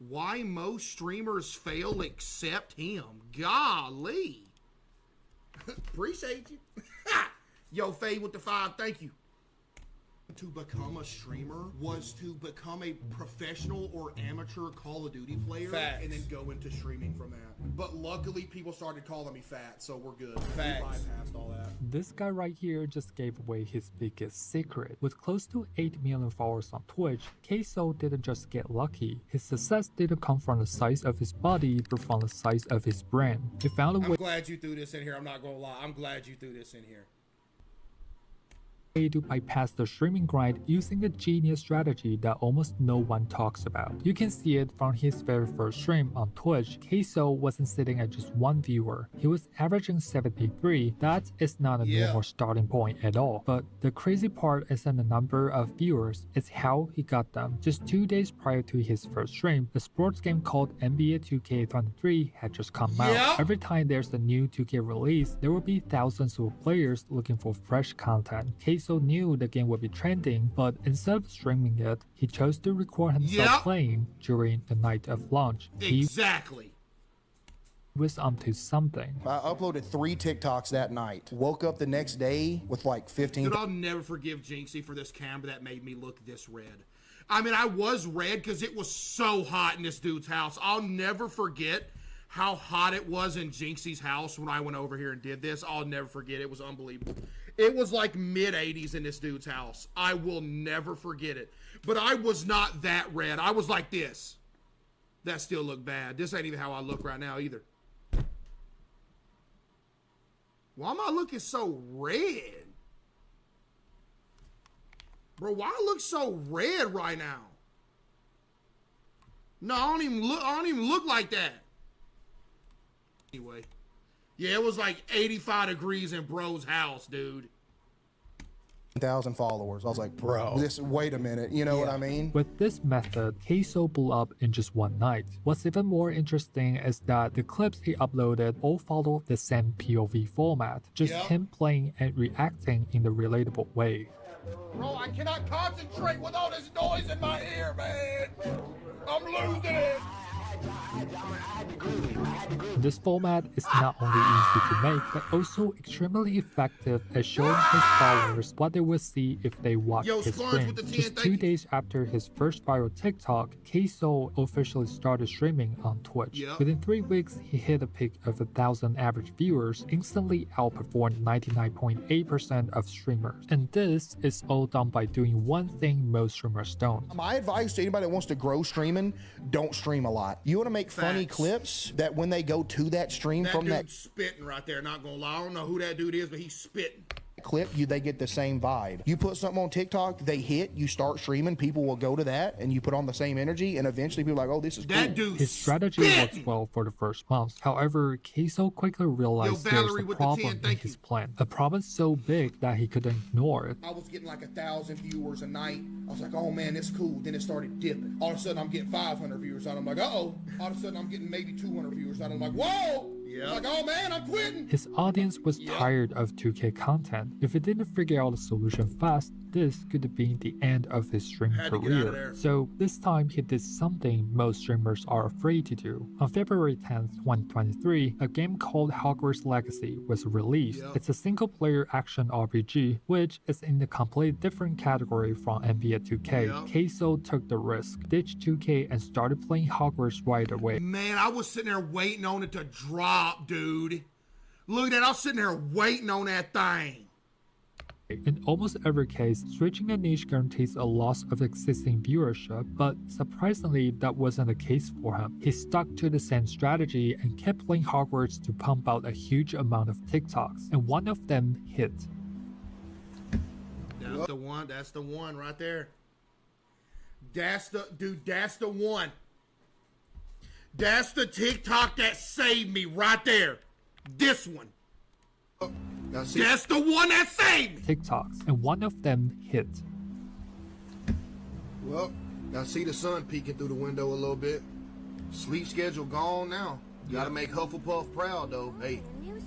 Why most streamers fail except him. Golly. Appreciate you. Yo, Fade with the 5, thank you. To become a streamer was to become a professional or amateur Call of Duty player. Facts. And then go into streaming from that. But luckily people started calling me fat, so we're good. Facts. We bypassed all that. This guy right here just gave away his biggest secret. With close to 8 million followers on Twitch, CaseOh didn't just get lucky. His success didn't come from the size of his body, but from the size of his brain. He found a way. I'm glad you threw this in here, I'm not gonna lie. I'm glad you threw this in here. To bypass the streaming grind using a genius strategy that almost no one talks about. You can see it from his very first stream on Twitch. CaseOh wasn't sitting at just one viewer. He was averaging 73. That is not a normal starting point at all. But the crazy part isn't the number of viewers, it's how he got them. Just 2 days prior to his first stream, the sports game called NBA 2K23 had just come out. Every time there's a new 2K release, there will be thousands of players looking for fresh content. CaseOh knew the game would be trending, but instead of streaming it, he chose to record himself playing during the night of launch. Exactly. He was onto something. I uploaded 3 TikToks that night. Woke up the next day with like 15. Dude, I'll never forgive Jinxie for this camera that made me look this red. I mean, I was red because it was so hot in this dude's house. I'll never forget how hot it was in Jinxie's house when I went over here and did this. I'll never forget. It was unbelievable. It was like mid-80s in this dude's house. I will never forget it. But I was not that red. I was like this. That still looked bad. This ain't even how I look right now either. Why am I looking so red? Bro, why I look so red right now? No, I don't even look like that. Anyway. Yeah, it was like 85 degrees in bro's house, dude. 1,000 followers. I was like, bro, wait a minute. You know what I mean? With this method, CaseOh blew up in just one night. What's even more interesting is that the clips he uploaded all follow the same POV format, just him playing and reacting in the relatable way. Bro, I cannot concentrate with all this noise in my ear, man. I'm losing it. This format is not only easy to make, but also extremely effective at showing his followers what they would see if they watch his stream. Just 2 days after his first viral TikTok, CaseOh officially started streaming on Twitch. Within 3 weeks, he hit a peak of 1,000 average viewers, instantly outperformed 99.8% of streamers. And this is all done by doing one thing most streamers don't. My advice to anybody that wants to grow streaming, don't stream a lot. You want to make funny clips that when they go to that stream from that spitting right there, not gonna lie. I don't know who that dude is, but he's spitting. Clip, they get the same vibe. You put something on TikTok, they hit, you start streaming, people will go to that, and you put on the same energy, and eventually people are like, oh, this is cool. His strategy works well for the first month. However, CaseOh quickly realized there's a problem in his plan. A problem so big that he couldn't ignore it. I was getting like 1,000 viewers a night. I was like, oh man, it's cool. Then it started dipping. All of a sudden, I'm getting 500 viewers out. I'm like, uh-oh. All of a sudden, I'm getting maybe 200 viewers out. I'm like, whoa. Like, oh man, I'm quitting. His audience was tired of 2K content. If he didn't figure out a solution fast, this could have been the end of his streaming career. So this time he did something most streamers are afraid to do. On February 10th, 2023, a game called Hogwarts Legacy was released. It's a single-player action RPG, which is in a completely different category from NBA 2K. CaseOh took the risk, ditched 2K, and started playing Hogwarts right away. Man, I was sitting there waiting on it to drop, dude. Look at that, I was sitting there waiting on that thing. In almost every case, switching a niche guarantees a loss of existing viewership, but surprisingly, that wasn't the case for him. He stuck to the same strategy and kept playing Hogwarts to pump out a huge amount of TikToks, and one of them hit. That's the one right there. That's the one. That's the TikTok that saved me right there. This one. That's the one that saved me. TikToks, and one of them hit. Well, I see the sun peeking through the window a little bit. Sleep schedule gone now. You gotta make Hufflepuff proud though. Hey,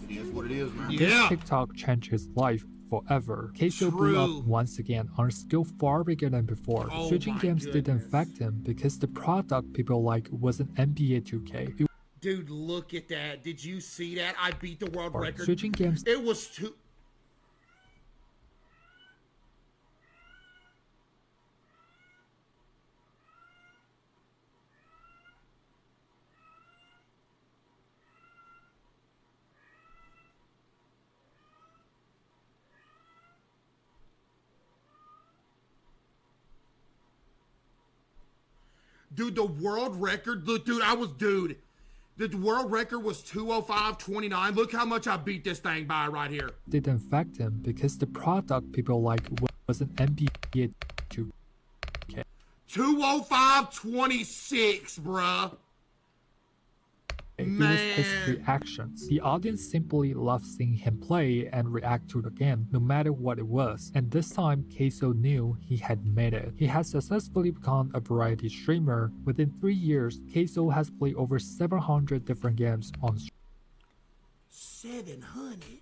it is what it is, man. This TikTok changed his life forever. CaseOh blew True. up once again on a scale far bigger than before. Oh Switching my games didn't goodness. affect him because the product people like wasn't NBA 2K. It Dude, look at that. Did you see that? I beat the world was record. switching games It was too... Dude, the world record, look, dude, the world record was 205.29. Look how much I beat this thing by right here. didn't affect him because the product people like wasn't NBA 2K. 205.26, bruh. It was his Man. reactions. The audience simply loved seeing him play and react to the game, no matter what it was. And this time, CaseOh knew he had made it. He has successfully become a variety streamer. Within 3 years, CaseOh has played over 700 different games on 700.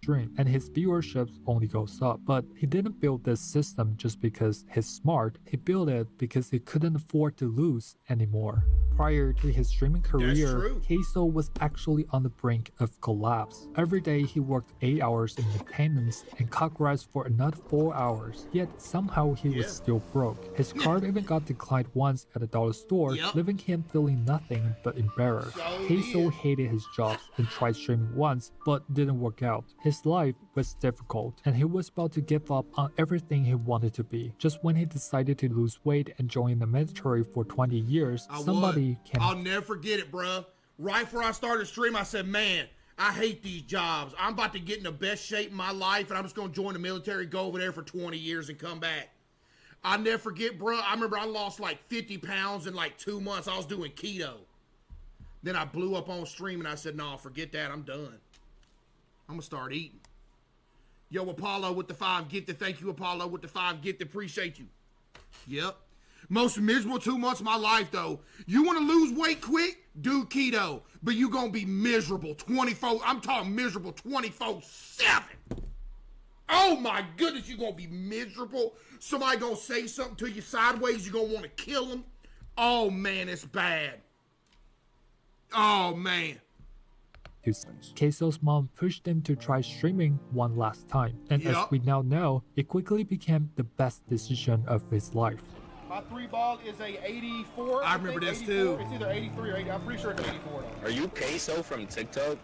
stream, and his viewership only goes up. But he didn't build this system just because he's smart. He built it because he couldn't afford to lose anymore. Prior to his streaming career, true. CaseOh was actually on the brink of collapse. Every day he worked 8 hours in maintenance and cut grass for another 4 hours. Yet somehow he was still broke. His card even got declined once at a dollar store, Yep. leaving him feeling nothing but embarrassed. CaseOh hated his jobs and tried streaming once, but didn't work out. His life was difficult, and he was about to give up on everything he wanted to be. Just when he decided to lose weight and join the military for 20 years, somebody came. I'll never forget it, bruh. Right before I started stream, I said, man, I hate these jobs. I'm about to get in the best shape in my life, and I'm just going to join the military, go over there for 20 years, and come back. I'll never forget, bruh. I remember I lost like 50 pounds in like 2 months. I was doing keto. Then I blew up on stream, and I said, no, forget that. I'm done. I'm going to start eating. Yo, Apollo with the 5 gifted. Thank you, Apollo with the 5 gifted. Appreciate you. Yep. Most miserable 2 months of my life, though. You want to lose weight quick? Do keto. But you going to be miserable 24. I'm talking miserable 24/7. Oh, my goodness. You going to be miserable. Somebody going to say something to you sideways. You're going to want to kill them. Oh, man, it's bad. Oh, man. CaseOh's mom pushed him to try streaming one last time, and as Yep. we now know, it quickly became the best decision of his life. My 3 ball is a 84. I remember think, this 84. too. It's either 83 or 80. I'm pretty sure it's 84 though. Are you CaseOh from TikTok?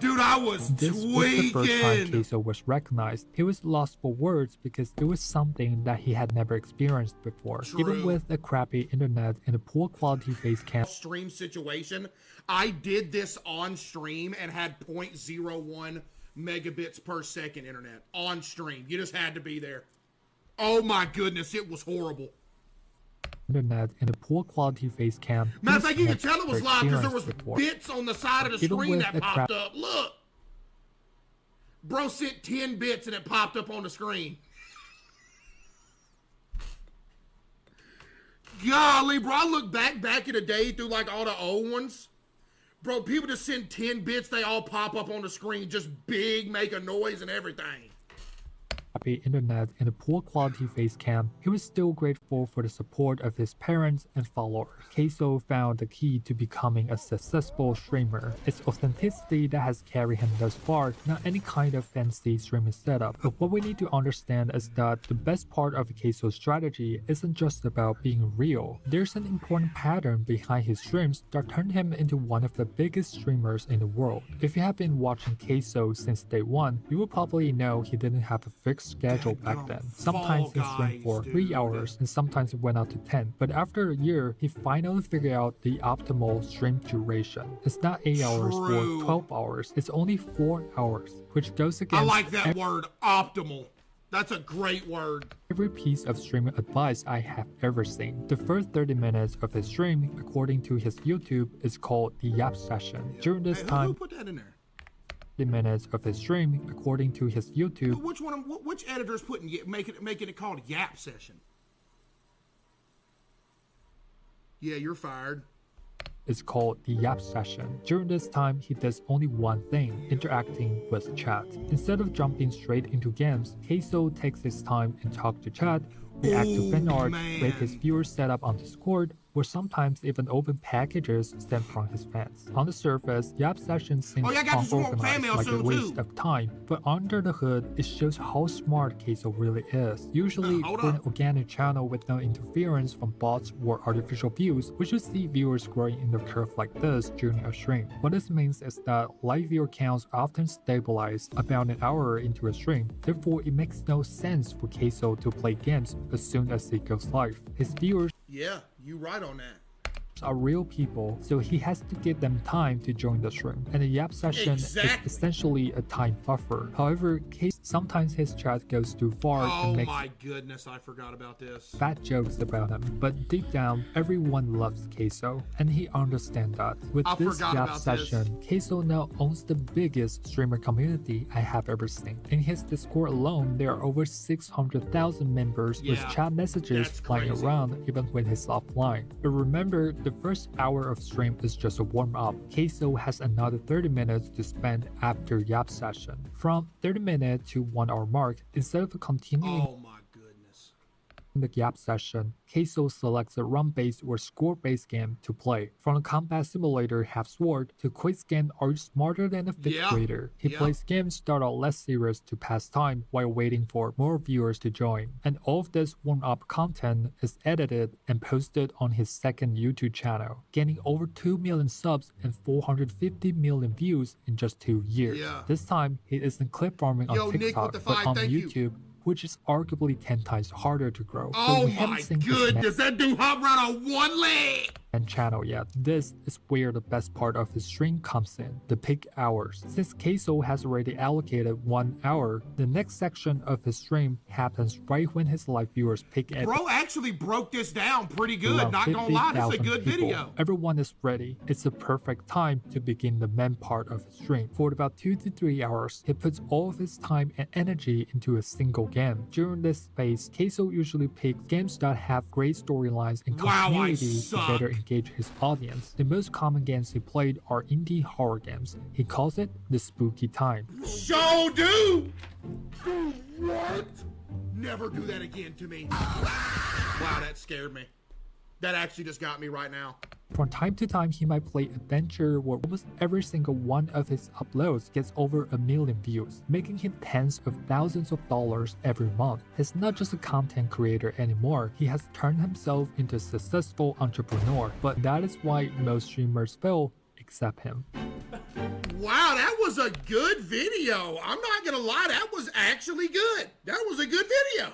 Dude, I was This was the first time tweaking. CaseOh was recognized. He was lost for words because it was something that he had never experienced before. Even True. with a crappy internet and a poor quality face cam, Stream situation, I did this on stream and had 0.01 megabits per second internet on stream. You just had to be there. Oh my goodness, it was horrible. internet and a poor quality face cam. Matter of he fact, you had can tell it was never live because there was experienced before. bits on the side of the Even screen with that a popped up. Look, bro sent 10 bits and it popped up on the screen. Golly, bro, I look back in the day through like all the old ones. Bro, people just send 10 bits, they all pop up on the screen, just big, make a noise and everything. Crappy internet and a poor quality face cam, he was still grateful for the support of his parents and followers. CaseOh found the key to becoming a successful streamer. It's authenticity that has carried him thus far, not any kind of fancy streaming setup. But what we need to understand is that the best part of CaseOh's strategy isn't just about being real. There's an important pattern behind his streams that turned him into one of the biggest streamers in the world. If you have been watching CaseOh since day one, you will probably know he didn't have a fixed schedule back then. Sometimes he streamed for 3 hours and sometimes it went out to 10. But after a year, he finally figured out the optimal stream duration. It's not 8 hours or True. 12 hours, it's only 4 hours, which goes I against like that word, optimal. That's a great word. every piece of streaming advice I have ever seen. The first 30 minutes of his stream, according to his YouTube, is called the Yap Session. During this Hey, who time, put that in there? 30 minutes of his stream, according to his YouTube, Which one? Which editor's putting making it called Yap Session? Yeah, you're fired. is called the Yap session. During this time, he does only one thing, interacting with chat. Instead of jumping straight into games, CaseOh takes his time and talks to chat, react to fan art, rate his viewers setup on Discord, or sometimes even open packages sent from his fans. On the surface, Yap sessions seem unorganized, like a waste of time, but under the hood, it shows how smart CaseOh really is. Usually, for an organic channel with no interference from bots or artificial views, we should see viewers growing in the curve like this during a stream. What this means is that live viewer counts often stabilize about an hour into a stream, therefore it makes no sense for CaseOh to play games as soon as he goes live. His viewers you right on that. are real people, so he has to give them time to join the stream, and the Yap session is essentially a time buffer. However, sometimes his chat goes too far and makes my goodness, I forgot about this. bad jokes about him, but deep down, everyone loves CaseOh, and he understands that. With this Yap session, CaseOh now owns the biggest streamer community I have ever seen. In his Discord alone, there are over 600,000 members with chat messages flying around even when he's offline. But remember, the first hour of stream is just a warm-up. CaseOh has another 30 minutes to spend after Yap session. From 30 minute to 1 hour mark, instead of continuing the Yap session, CaseOh selects a run-based or score-based game to play. From a combat simulator Half Sword to quiz game Are You Smarter Than a Fifth Grader? He plays games that are less serious to pass time while waiting for more viewers to join. And all of this warm-up content is edited and posted on his second YouTube channel, gaining over 2 million subs and 450 million views in just 2 years. This time, he isn't clip farming on TikTok, but on YouTube, which is arguably 10 times harder to grow. Oh my goodness, that dude hop around on one leg! And channel yet. This is where the best part of his stream comes in, the peak hours. Since CaseOh has already allocated 1 hour, the next section of his stream happens right when his live viewers peak at Bro actually broke this down pretty good, not gonna lie, this is a good video. Everyone is ready. It's the perfect time to begin the main part of his stream. For about 2 to 3 hours, he puts all of his time and energy into a single game. During this phase, CaseOh usually picks games that have great storylines and continuity to better engage his audience. The most common games he played are indie horror games. He calls it the spooky time. So dude! What? Never do that again to me. Wow, that scared me. That actually just got me right now. From time to time, he might play adventure where almost every single one of his uploads gets over 1 million views, making him tens of thousands of dollars every month. He's not just a content creator anymore, he has turned himself into a successful entrepreneur, but that is why most streamers fail except him. Wow, that was a good video. I'm not gonna lie, that was actually good. That was a good video.